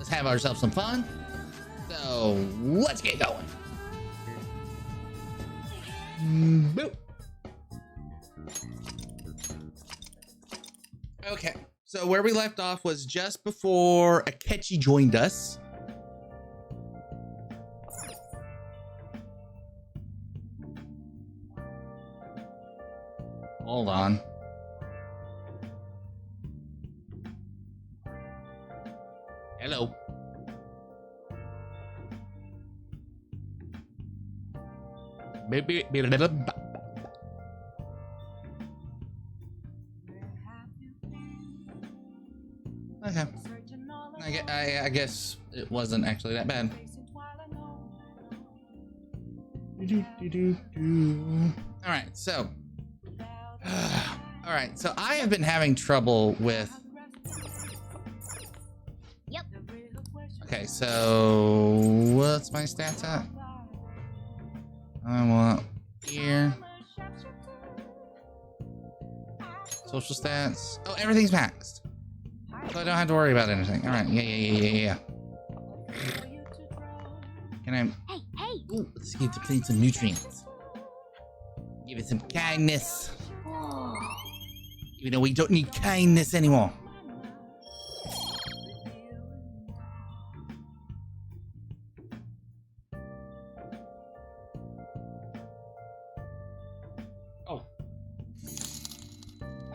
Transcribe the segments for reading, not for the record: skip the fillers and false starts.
Let's have ourselves some fun. So let's get going. Boop. Okay, so where we left off was just before Akechi joined us. Hold on. Hello. Okay. I guess it wasn't actually that bad. All right, so. All right, so I have been having trouble with. Yep. Okay, so what's my stats at? I want here. Social stats. Oh, everything's maxed. So I don't have to worry about anything. All right, yeah. Can I? Hey. Ooh, let's give the plate some nutrients. Give it some kindness. Even though we don't need kindness anymore.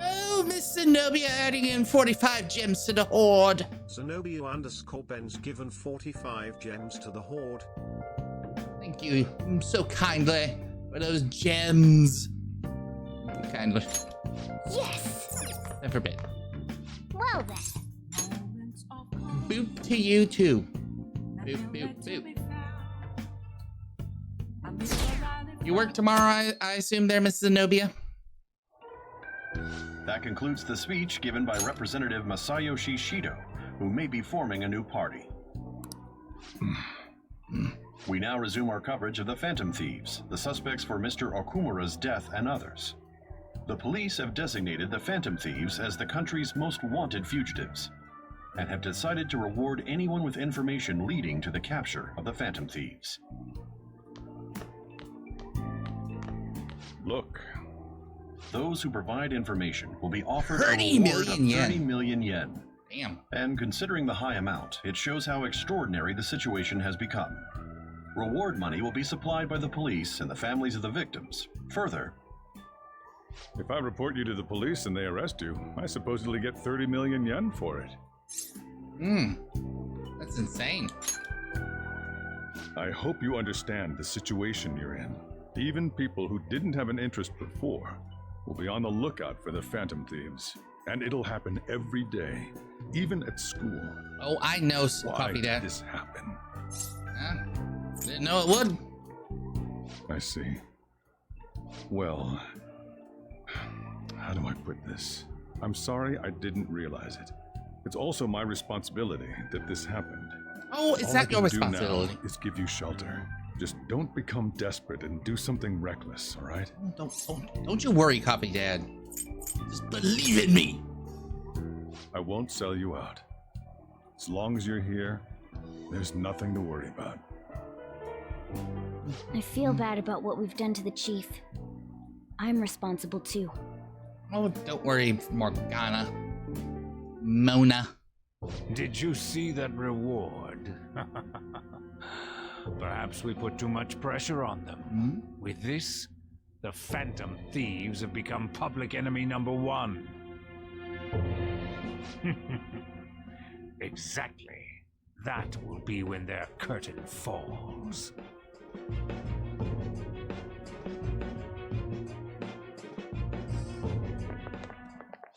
Oh, Miss Zenobia adding in 45 gems to the horde. Zenobia_Ben's given 45 gems to the horde. Thank you so kindly for those gems. Thank you kindly. Yes. And forbid. Well then. Boop to you too. Boop. You work tomorrow, I assume there, Miss Zenobia? That concludes the speech given by Representative Masayoshi Shido, who may be forming a new party. We now resume our coverage of the Phantom Thieves, the suspects for Mr. Okumura's death and others. The police have designated the Phantom Thieves as the country's most wanted fugitives, and have decided to reward anyone with information leading to the capture of the Phantom Thieves. Look. Those who provide information will be offered 30 a reward of million 30 million yen. Damn. And considering the high amount, it shows how extraordinary the situation has become. Reward money will be supplied by the police and the families of the victims. Further, If I report you to the police and they arrest you, I supposedly get 30 million yen for it. That's insane. I hope you understand the situation you're in. Even people who didn't have an interest before will be on the lookout for the Phantom Thieves. And it'll happen every day, even at school. Oh, I know, Why Copy did Dad. this happen? Huh? Didn't know it would. I see. Well, how do I put this? I'm sorry I didn't realize it. It's also my responsibility that this happened. Oh, it's All not I your can do responsibility. now is give you shelter. Just don't become desperate and do something reckless, all right? Don't you worry, Copy Dad. Just believe in me. I won't sell you out. As long as you're here, there's nothing to worry about. I feel bad about what we've done to the chief. I'm responsible too. Oh, don't worry, Morgana. Mona. Did you see that reward? Perhaps we put too much pressure on them. With this, the Phantom Thieves have become public enemy #1. Exactly. That will be when their curtain falls.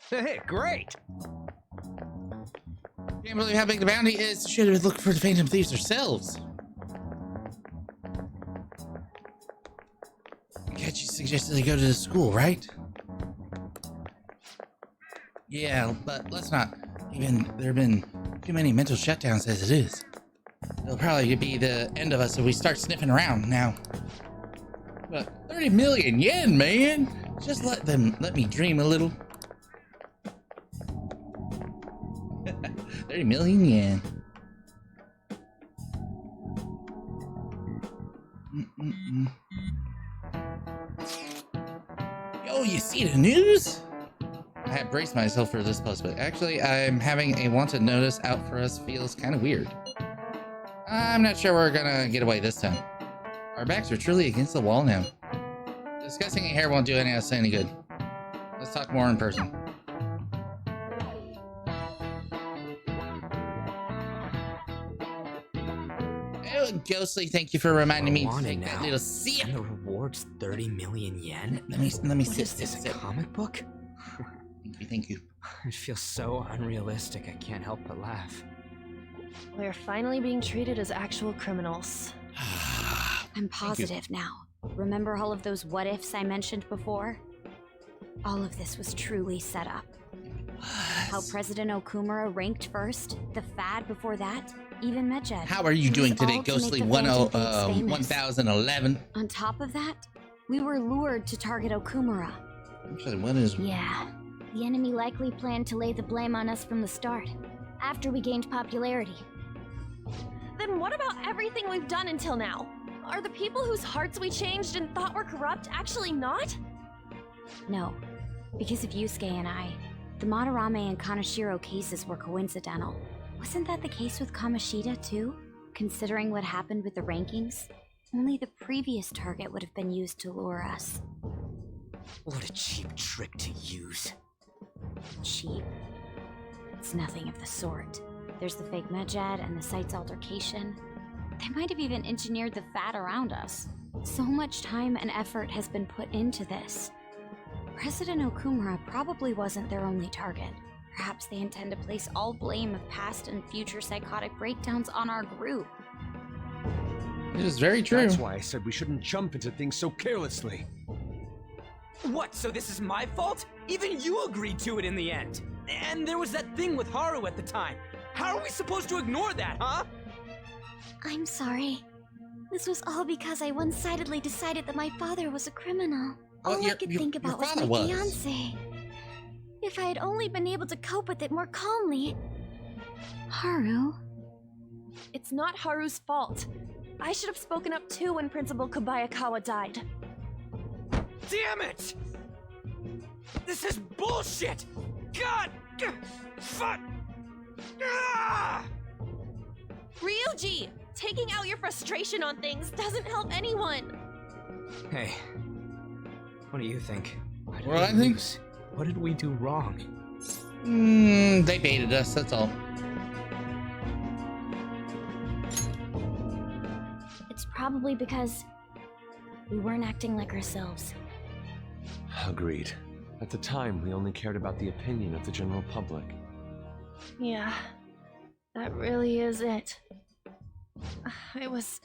Hey, great! Can't believe how big the bounty is. Should have looked for the Phantom Thieves ourselves. Catchy suggested they go to the school, right? Yeah, but let's not. Even there have been too many mental shutdowns as it is. It'll probably be the end of us if we start sniffing around now. But 30 million yen, man! Just let me dream a little. 30 million yen. you see the news? I have braced myself for this post, but actually I'm having a wanted notice out for us feels kind of weird. I'm not sure we're gonna get away this time. Our backs are truly against the wall now. Discussing it here won't do us any good. Let's talk more in person. Oh, Ghostly, thank you for reminding me to take that little seat. And the reward's 30 million yen? Let me What sit. is this, a comic book? Thank you. It feels so unrealistic, I can't help but laugh. We're finally being treated as actual criminals. I'm positive now. Remember all of those what-ifs I mentioned before? All of this was truly set up. How President Okumura ranked first, the Fad before that, even Medjed. How are you doing today, Ghostly 1011? On top of that, we were lured to target Okumura. Actually, what is... Yeah, the enemy likely planned to lay the blame on us from the start, after we gained popularity. Then what about everything we've done until now? Are the people whose hearts we changed and thought were corrupt actually not? No, because of Yusuke and I, the Madarame and Kaneshiro cases were coincidental. Wasn't that the case with Kamoshida too? Considering what happened with the rankings, only the previous target would have been used to lure us. What a cheap trick to use. Cheap? It's nothing of the sort. There's the fake Medjed and the site's altercation. They might have even engineered the Fad around us. So much time and effort has been put into this. President Okumura probably wasn't their only target. Perhaps they intend to place all blame of past and future psychotic breakdowns on our group. It is very true. That's why I said we shouldn't jump into things so carelessly. What, so this is my fault? Even you agreed to it in the end. And there was that thing with Haru at the time. How are we supposed to ignore that, huh? I'm sorry. This was all because I one-sidedly decided that my father was a criminal. Well, all I could think about was my was. fiancé. If I had only been able to cope with it more calmly. Haru? It's not Haru's fault. I should have spoken up too when Principal Kobayakawa died. Damn it! This is bullshit! God! Fuck! Ah! Ryuji! Taking out your frustration on things doesn't help anyone! Hey, what do you think? Why did Well, we I think- lose? What did we do wrong? They baited us, that's all. It's probably because we weren't acting like ourselves. Agreed. At the time, we only cared about the opinion of the general public. Yeah, that really is it. I was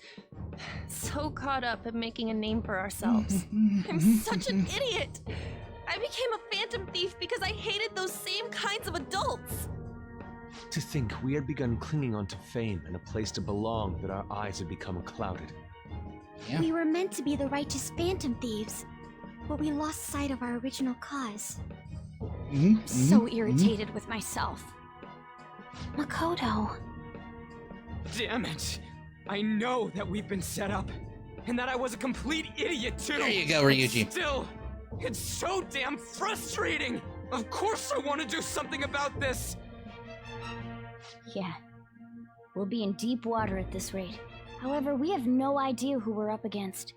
so caught up in making a name for ourselves. I'm such an idiot! I became a phantom thief because I hated those same kinds of adults! To think we had begun clinging onto fame and a place to belong that our eyes had become clouded. Yeah. We were meant to be the righteous phantom thieves, but we lost sight of our original cause. I'm so irritated with myself. Makoto. Damn it! I know that we've been set up, and that I was a complete idiot too! There you go, Ryuji. Still, it's so damn frustrating! Of course I want to do something about this! Yeah. We'll be in deep water at this rate. However, we have no idea who we're up against,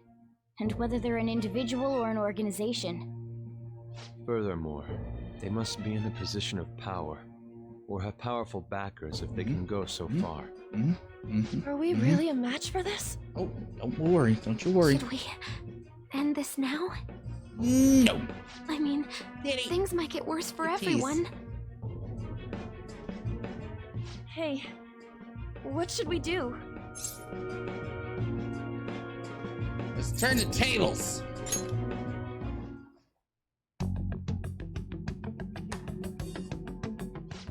and whether they're an individual or an organization. Furthermore, they must be in a position of power, or have powerful backers if they can go so far. Are we really a match for this? Oh, don't worry. Don't you worry. Should we end this now? No. I mean, things might get worse for Please. everyone. Hey, what should we do? Let's turn the tables.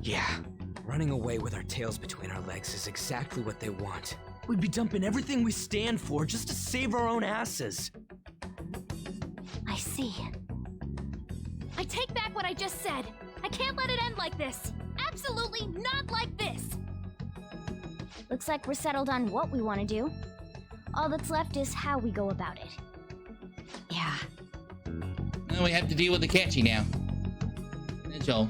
Yeah, running away with our tails between our legs is exactly what they want. We'd be dumping everything we stand for just to save our own asses. I see. I take back what I just said. I can't let it end like this. Absolutely not like this. Looks like we're settled on what we want to do. All that's left is how we go about it. Yeah. And we have to deal with the catchy now. That's all.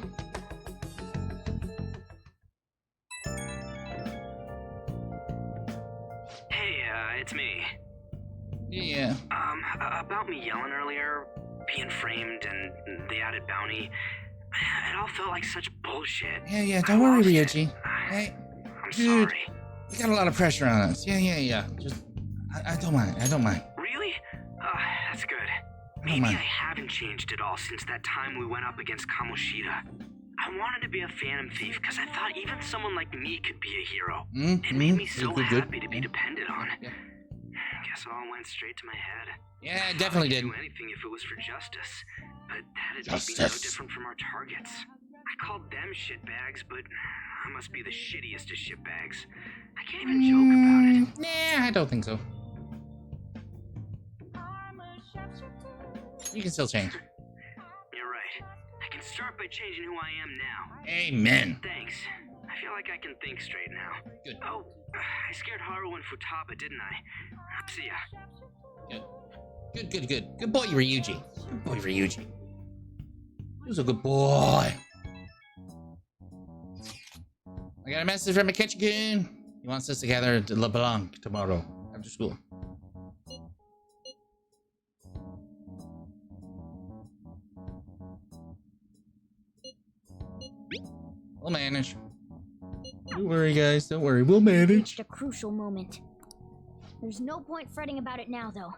Hey, it's me. Yeah. About me yelling earlier, being framed, and the added bounty. It all felt like such bullshit. Yeah, don't worry, lost it. Ryuji. Hey, I'm dude, sorry. we got a lot of pressure on us. Yeah. Just, I don't mind. Really? That's good. Maybe I haven't changed at all since that time we went up against Kamoshida. I wanted to be a phantom thief because I thought even someone like me could be a hero. It made me so happy to be depended on. Yeah. Guess it all went straight to my head. Yeah, it definitely did. I'd do anything if it was for justice, but that'd make me so different from our targets. I called them shitbags, but I must be the shittiest of shitbags. I can't even joke about it. Nah, I don't think so. You can still change. You're right. I can start by changing who I am now. Amen. Thanks. I feel like I can think straight now. Good. Oh, I scared Haru and Futaba, didn't I? See ya. Good. Good boy, Ryuji. Good boy, Ryuji. Who's a good boy? I got a message from Akechi-kun. He wants us to gather at LeBlanc tomorrow after school. We'll manage. Don't worry, guys. Don't worry. We'll manage. Reached a crucial moment. There's no point fretting about it now, though.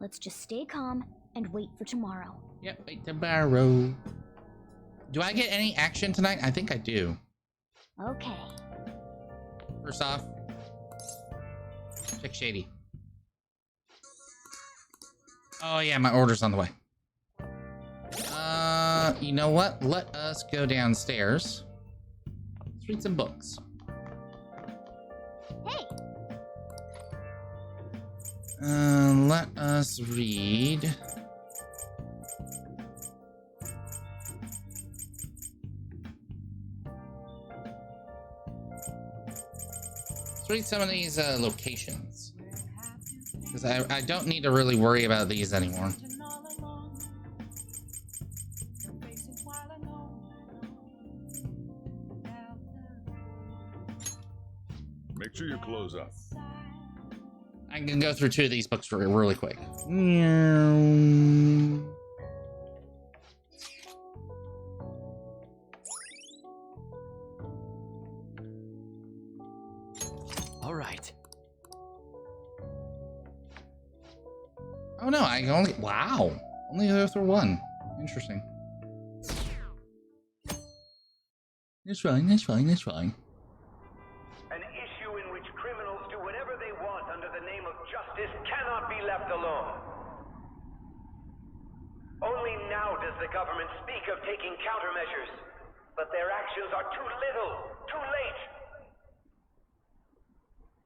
Let's just stay calm and wait for tomorrow. Yep, wait tomorrow. Do I get any action tonight? I think I do. Okay. First off, check Shady. Oh yeah, my order's on the way. You know what? Let us go downstairs. Let's read some books. Hey! Let us read. Let's read some of these locations. Because I don't need to really worry about these anymore. Make sure you close up. I can go through two of these books really quick. All right. Oh no, I can only... Wow. Only go through one. Interesting. It's fine. An issue in which criminals do whatever they want under the name of justice cannot be left alone. Only now does the government speak of taking countermeasures, but their actions are too little, too late.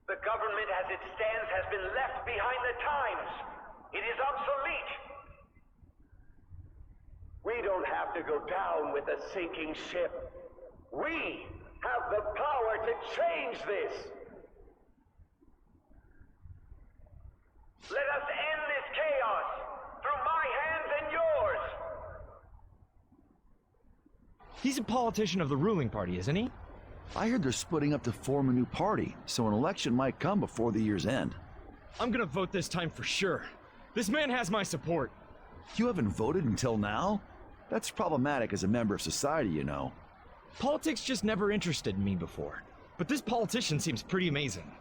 The government as it stands has been left behind the times. It is obsolete. We don't have to go down with a sinking ship. We have the power to change this. Let us end this chaos through my hands and yours. He's a politician of the ruling party, isn't he? I heard they're splitting up to form a new party, so an election might come before the year's end. I'm gonna vote this time for sure. This man has my support. You haven't voted until now? That's problematic as a member of society, you know. Politics just never interested me before. But this politician seems pretty amazing.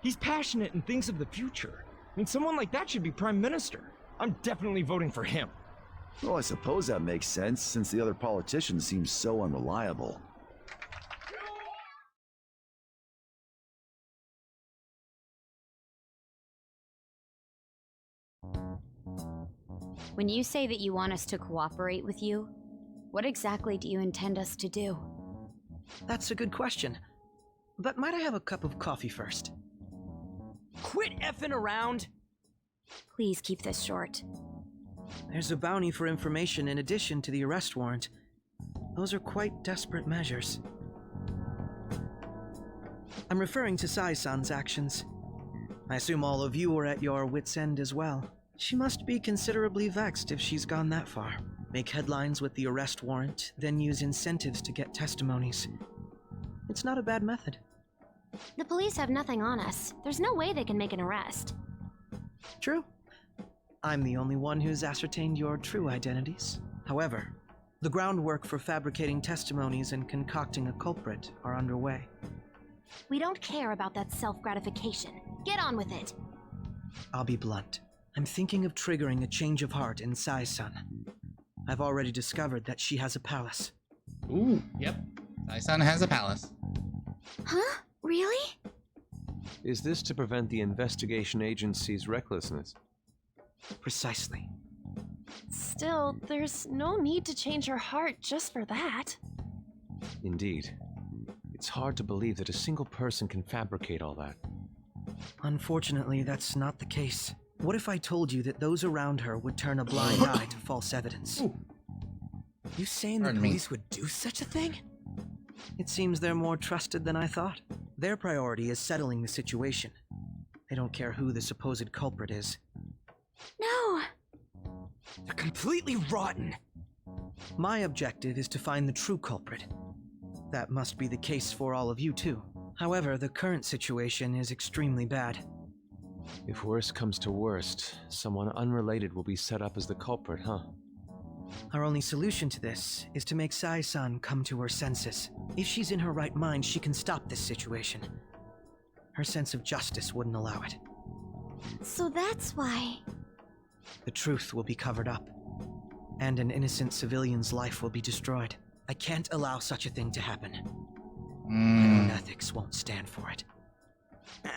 He's passionate and thinks of the future. I mean, someone like that should be prime minister. I'm definitely voting for him. Well, I suppose that makes sense, since the other politicians seem so unreliable. When you say that you want us to cooperate with you, what exactly do you intend us to do? That's a good question. But might I have a cup of coffee first? Quit effing around! Please keep this short. There's a bounty for information in addition to the arrest warrant. Those are quite desperate measures. I'm referring to Sai-san's actions. I assume all of you are at your wits' end as well. She must be considerably vexed if she's gone that far. Make headlines with the arrest warrant, then use incentives to get testimonies. It's not a bad method. The police have nothing on us. There's no way they can make an arrest. True. I'm the only one who's ascertained your true identities. However, the groundwork for fabricating testimonies and concocting a culprit are underway. We don't care about that self-gratification. Get on with it. I'll be blunt. I'm thinking of triggering a change of heart in Sai-san. I've already discovered that she has a palace. Ooh, yep. Sai-san has a palace. Huh? Really? Is this to prevent the investigation agency's recklessness? Precisely. Still, there's no need to change her heart just for that. Indeed. It's hard to believe that a single person can fabricate all that. Unfortunately, that's not the case. What if I told you that those around her would turn a blind eye to false evidence? Ooh. You saying the police would do such a thing? It seems they're more trusted than I thought. Their priority is settling the situation. They don't care who the supposed culprit is. No! They're completely rotten! My objective is to find the true culprit. That must be the case for all of you too. However, the current situation is extremely bad. If worst comes to worst, someone unrelated will be set up as the culprit, huh? Our only solution to this is to make Sai-san come to her senses. If she's in her right mind, she can stop this situation. Her sense of justice wouldn't allow it. So that's why... The truth will be covered up, and an innocent civilian's life will be destroyed. I can't allow such a thing to happen. My own ethics won't stand for it.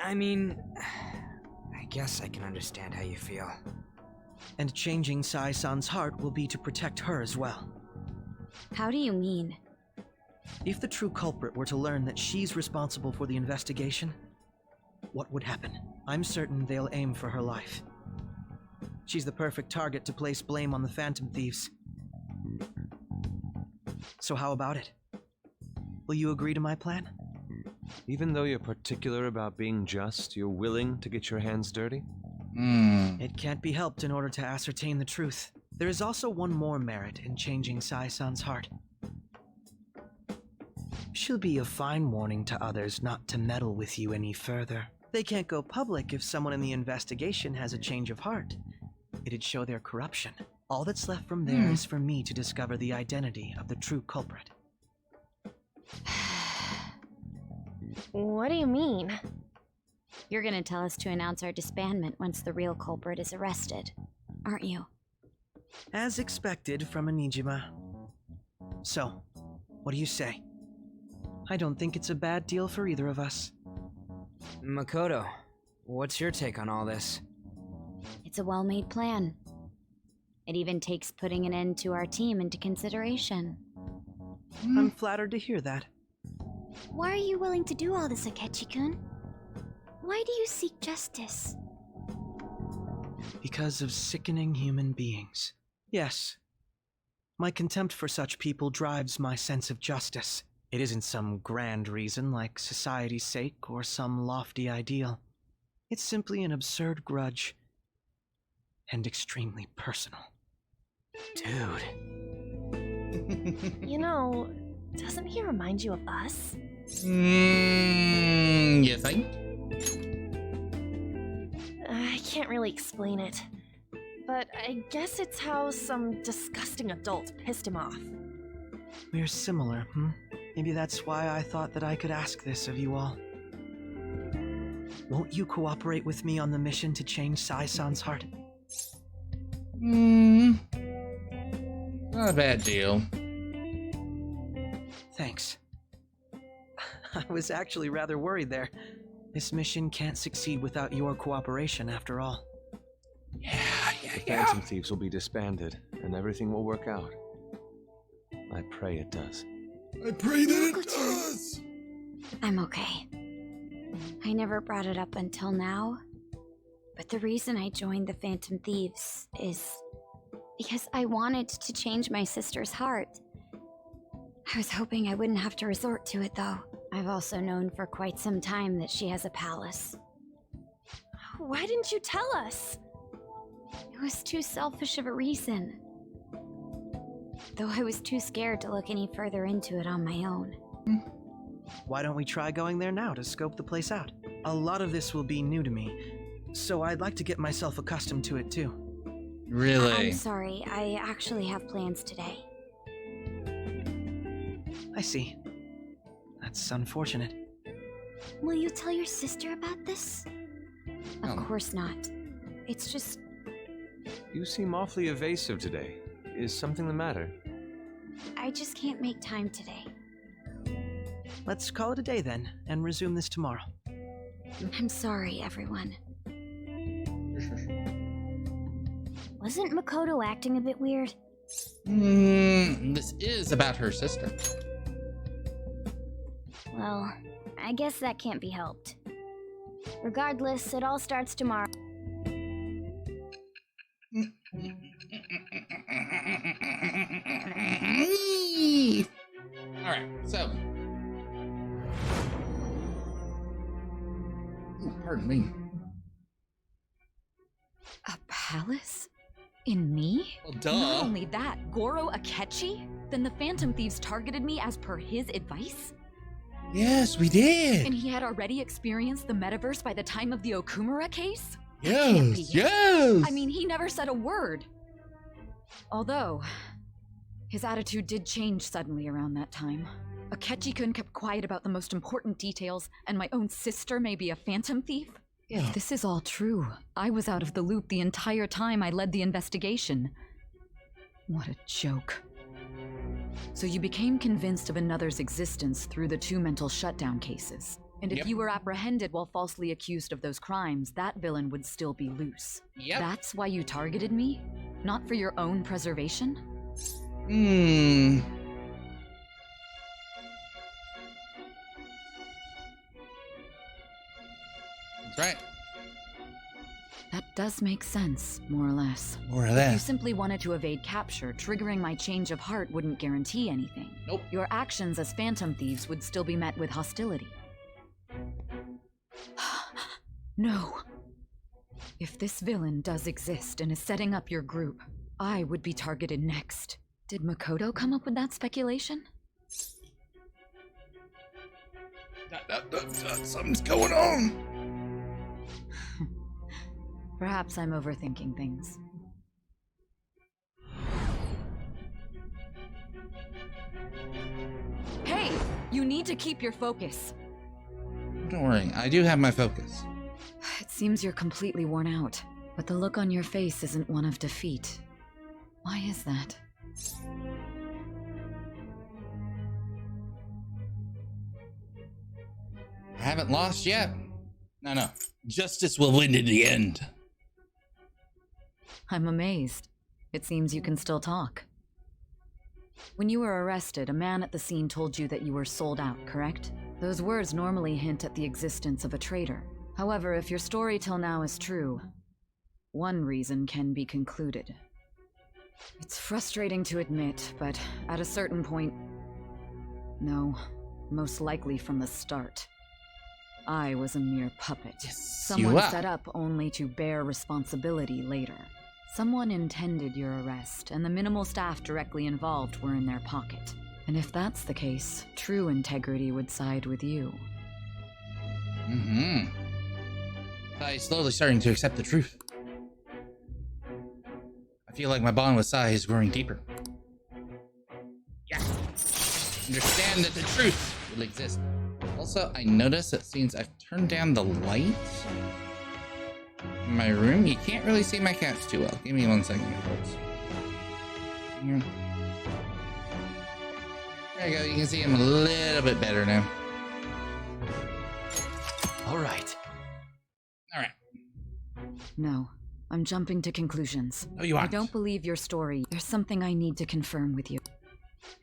I mean... I guess I can understand how you feel. And changing Sai-san's heart will be to protect her as well. How do you mean? If the true culprit were to learn that she's responsible for the investigation, what would happen? I'm certain they'll aim for her life. She's the perfect target to place blame on the Phantom Thieves. So how about it? Will you agree to my plan? Even though you're particular about being just, you're willing to get your hands dirty? It can't be helped in order to ascertain the truth. There is also one more merit in changing Sai-san's heart. She'll be a fine warning to others not to meddle with you any further. They can't go public if someone in the investigation has a change of heart. It'd show their corruption. All that's left from there is for me to discover the identity of the true culprit. What do you mean? You're gonna tell us to announce our disbandment once the real culprit is arrested, aren't you? As expected from a Nijima. So, what do you say? I don't think it's a bad deal for either of us. Makoto, what's your take on all this? It's a well-made plan. It even takes putting an end to our team into consideration. I'm flattered to hear that. Why are you willing to do all this, Akechi-kun? Why do you seek justice? Because of sickening human beings. Yes. My contempt for such people drives my sense of justice. It isn't some grand reason like society's sake or some lofty ideal. It's simply an absurd grudge. And extremely personal. Dude. You know, doesn't he remind you of us? You think? I can't really explain it. But I guess it's how some disgusting adult pissed him off. We're similar, Maybe that's why I thought that I could ask this of you all. Won't you cooperate with me on the mission to change Sai-san's heart? Not a bad deal. Thanks. I was actually rather worried there. This mission can't succeed without your cooperation, after all. The Phantom Thieves will be disbanded, and everything will work out. I pray it does. I pray that it does! I'm okay. I never brought it up until now, but the reason I joined the Phantom Thieves is because I wanted to change my sister's heart. I was hoping I wouldn't have to resort to it, though. I've also known for quite some time that she has a palace. Why didn't you tell us? It was too selfish of a reason. Though I was too scared to look any further into it on my own. Why don't we try going there now to scope the place out? A lot of this will be new to me, so I'd like to get myself accustomed to it too. Really? I'm sorry, I actually have plans today. I see. That's unfortunate. Will you tell your sister about this? Of course not. It's just... You seem awfully evasive today. Is something the matter? I just can't make time today. Let's call it a day then, and resume this tomorrow. I'm sorry, everyone. Wasn't Makoto acting a bit weird? This is about her sister. Well, I guess that can't be helped. Regardless, it all starts tomorrow. Alright, so. Ooh, pardon me. A palace? In me? Well, duh. Not only that, Goro Akechi? Then the Phantom Thieves targeted me as per his advice? Yes, we did. And he had already experienced the metaverse by the time of the Okumura case? That can't be Yes, it. yes. I mean, he never said a word. Although, his attitude did change suddenly around that time. Akechi-kun kept quiet about the most important details, and my own sister may be a phantom thief? Yeah. If this is all true, I was out of the loop the entire time I led the investigation. What a joke. So you became convinced of another's existence through the 2 mental shutdown cases. And if Yep. you were apprehended while falsely accused of those crimes, that villain would still be loose. Yep. That's why you targeted me? Not for your own preservation? That's right. That does make sense, more or less. More or If you less. simply wanted to evade capture, triggering my change of heart wouldn't guarantee anything. Nope. Your actions as phantom thieves would still be met with hostility. No. If this villain does exist and is setting up your group, I would be targeted next. Did Makoto come up with that speculation? Something's going on. Perhaps I'm overthinking things. Hey! You need to keep your focus. Don't worry, I do have my focus. It seems you're completely worn out, but the look on your face isn't one of defeat. Why is that? I haven't lost yet. No. Justice will win in the end. I'm amazed. It seems you can still talk. When you were arrested, a man at the scene told you that you were sold out, correct? Those words normally hint at the existence of a traitor. However, if your story till now is true, one reason can be concluded. It's frustrating to admit, but at a certain point... No, most likely from the start. I was a mere puppet. Yes, Someone you are. set up only to bear responsibility later. Someone intended your arrest, and the minimal staff directly involved were in their pocket. And if that's the case, true integrity would side with you. Sai is slowly starting to accept the truth. I feel like my bond with Sai is growing deeper. Yeah. Understand that the truth will exist. Also, I noticed that since I've turned down the light in my room, you can't really see my cats too well. Give me 1 second, folks. Here. There you go. You can see him a little bit better now. All right. No, I'm jumping to conclusions. No, you I aren't. don't believe your story. There's something I need to confirm with you.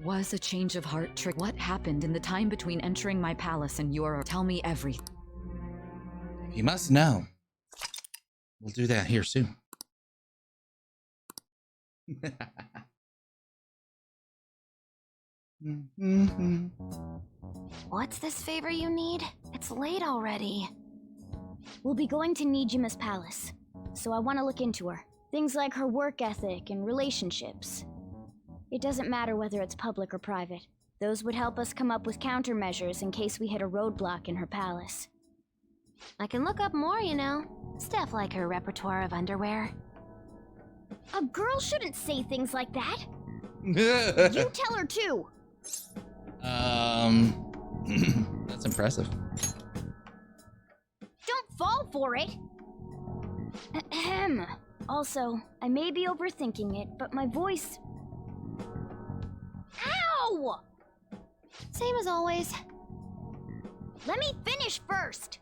Was a change of heart trick? What happened in the time between entering my palace and your... Tell me everything. If you must know, we'll do that here soon. What's this favor you need? It's late already. We'll be going to Nijima's palace, so I want to look into her. Things like her work ethic and relationships. It doesn't matter whether it's public or private. Those would help us come up with countermeasures in case we hit a roadblock in her palace. I can look up more, you know. Stuff like her repertoire of underwear. A girl shouldn't say things like that. You tell her too. That's impressive. Don't fall for it. Ahem. Also, I may be overthinking it, but my voice... Ow! Same as always. Let me finish first.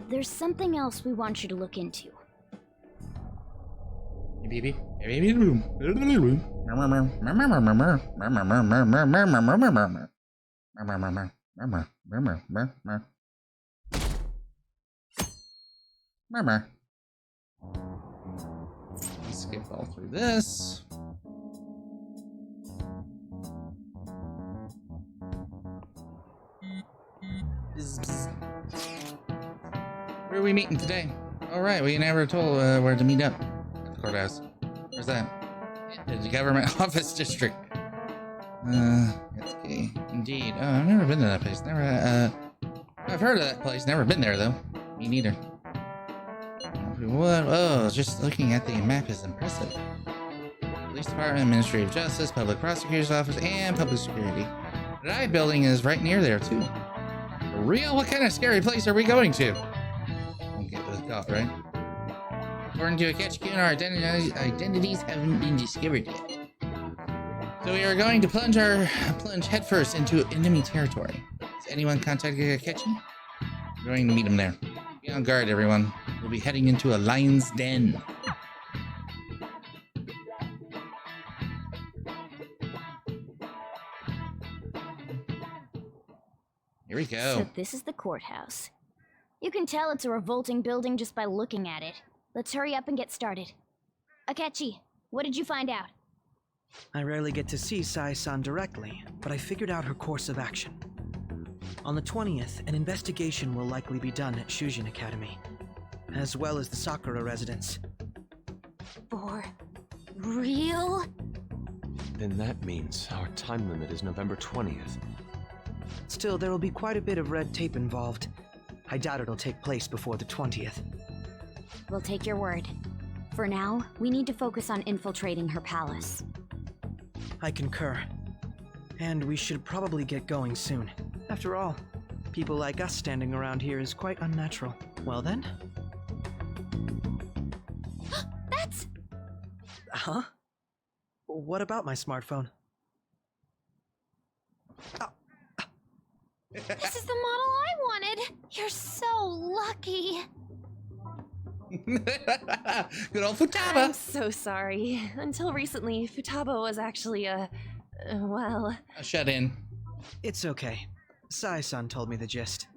There's something else we want you to look into. Let's skip all through this. Where are we meeting today? All right, we never told where to meet up. At the courthouse. Where's that? The government office district. That's key. Indeed. Oh, I've never been to that place. Never. I've heard of that place. Never been there though. Me neither. What? Oh, just looking at the map is impressive. Police Department, Ministry of Justice, Public Prosecutor's Office, and Public Security. The I building is right near there too. For real? What kind of scary place are we going to? I'll get the thought, right? According to Akechi-kun, our identities haven't been discovered yet. So we are going to plunge headfirst into enemy territory. Has anyone contacted Akechi? We're going to meet him there. Be on guard, everyone. We'll be heading into a lion's den. Here we go. So this is the courthouse. You can tell it's a revolting building just by looking at it. Let's hurry up and get started. Akechi, what did you find out? I rarely get to see Sai-san directly, but I figured out her course of action. On the 20th, an investigation will likely be done at Shujin Academy, as well as the Sakura residence. For real? Then that means our time limit is November 20th. Still, there will be quite a bit of red tape involved. I doubt it'll take place before the 20th. We'll take your word. For now, we need to focus on infiltrating her palace. I concur. And we should probably get going soon. After all, people like us standing around here is quite unnatural. Well then? That's... Huh? What about my smartphone? This is the model I wanted! You're so lucky! Good old Futaba! I'm so sorry. Until recently, Futaba was actually a shut in. It's okay. Sai-san told me the gist.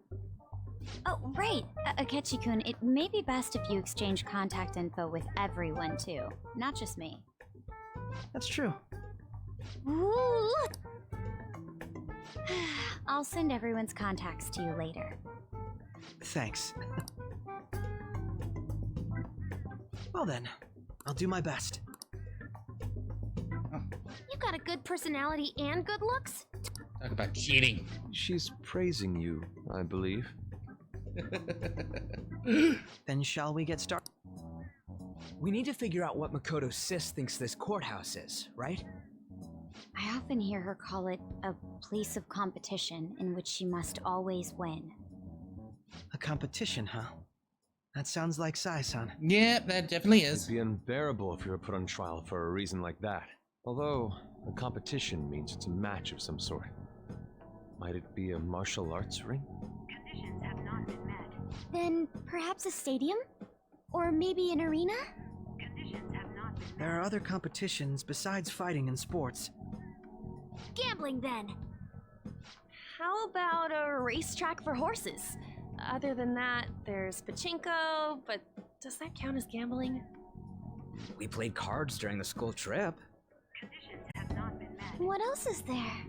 Oh, right. Akechi-kun, it may be best if you exchange contact info with everyone, too. Not just me. That's true. Ooh. I'll send everyone's contacts to you later. Thanks. Well then, I'll do my best. You got a good personality and good looks? Talk about cheating. She's praising you, I believe. Then shall we get started? We need to figure out what Makoto Sis thinks this courthouse is, right? I often hear her call it a place of competition in which she must always win. A competition, huh? That sounds like Sai-san. Yep, that definitely is. It'd be unbearable if you were put on trial for a reason like that. Although, a competition means it's a match of some sort. Might it be a martial arts ring? Conditions have not been met. Then perhaps a stadium? Or maybe an arena? Conditions have not been met. There are other competitions besides fighting and sports. Gambling, then. How about a racetrack for horses? Other than that, there's pachinko, but does that count as gambling? We played cards during the school trip. Conditions have not been met. What else is there?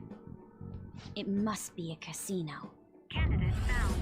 It must be a casino. Candidate found.